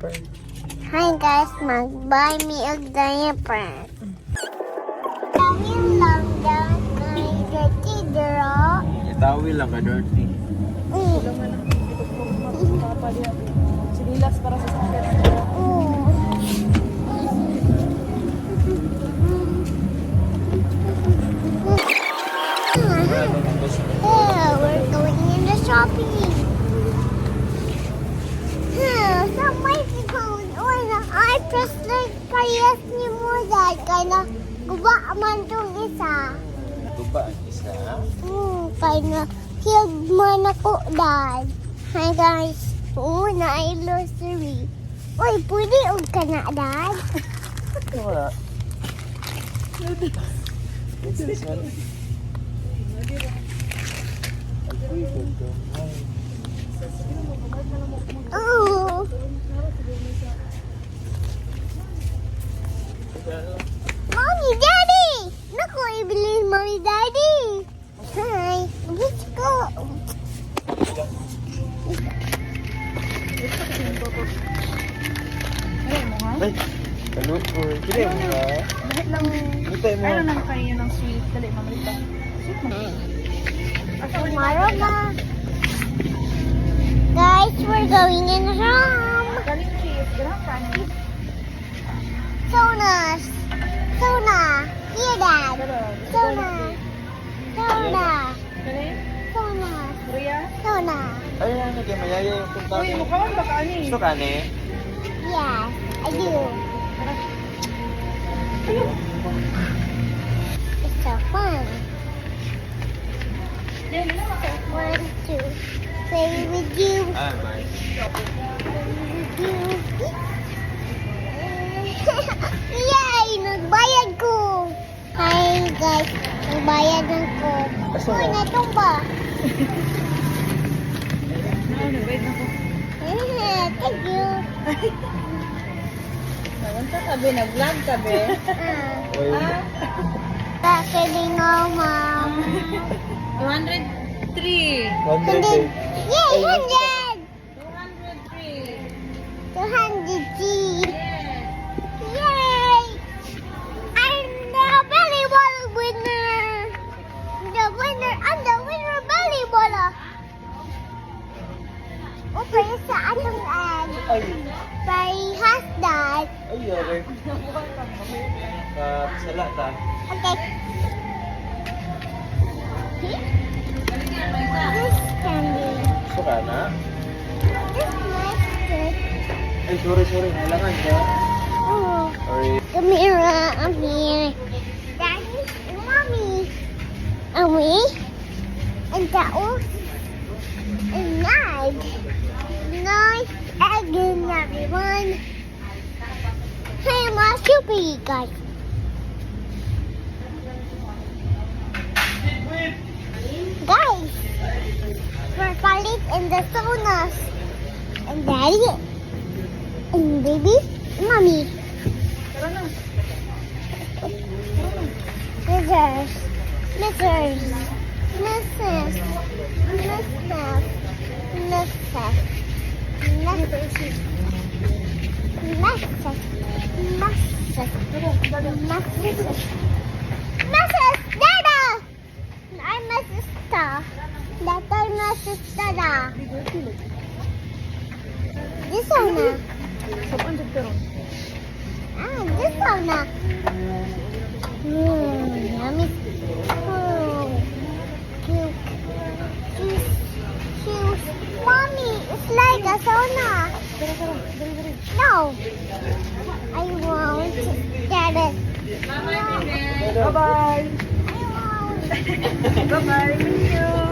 Hi guys, mag-buy me a diaper. Tawil lang daw kay dirty girl. Tawil lang ka, dirty. Sinilas para sa sakit. Yeah, we're going in the shopping. Sa may phone I press like kayas ni mo dad kaya guba man tong isa. Guba ang isa. Kaya healed man ako dad. Hi guys, na ay grocery. Uy, pwede og ka na dad. Wala. What's this one? Oh. Mommy, Daddy! Naku, ibili Mommy, Daddy! Hi, let's go! Ay, kalut ko. Kili mo ba? Bakit lang? Butay mo. Ano naman kayo ng sweet? Dali, mamalita. Sweet mo. Tomorrow na. Guys, we're going in home. Galing cheese. Ganun kanin. Sonas. Sona. Here, Dad. Sona. Sona. Galing? Sona. Korea? Sona. Ay, ano kayo mayaya yung punta Uy, mo. mukha mo ba kanin? Gusto ka ni? Yes, I do. It's so fun. Want to play with you. Ah, bye. Yay! Nagbayad ko! Hi guys, nagbayad ko. Asa Uy, na? natumba. Nag-wait na ko. Thank you. Naganta ka be, nag-vlog ka be. Oy. Kidding no, Mom. 203. 100 eh. Yay, 100! 203. 200 G. Yes. Yay! I'm the volleyball winner. I'm the winner volleyball. Okay, sa atong ad. Ay, By Hasdad. ay, yore. Sala ta. Okay. This candy. Gusto ka na? This mustard. Ay, sorry. Kailangan ka. Oh. Sorry. Come here, I'm here. Daddy and Mommy. And we. And Tao. And Nag. Nice again, everyone. Hey, I'm a super guys. Guys, we're calling in the saunas. And Daddy. And baby. And Mommy. Tara na. Scissors, scissors, scissors, scissors, Dada! I'm my sister. That's my sister. This one. Sopan sa pero. This one. Yummy. Oh, cute. She's Mommy, it's like a sauna. No. I won't get it. Bye-bye. I won't. Bye-bye. Thank you.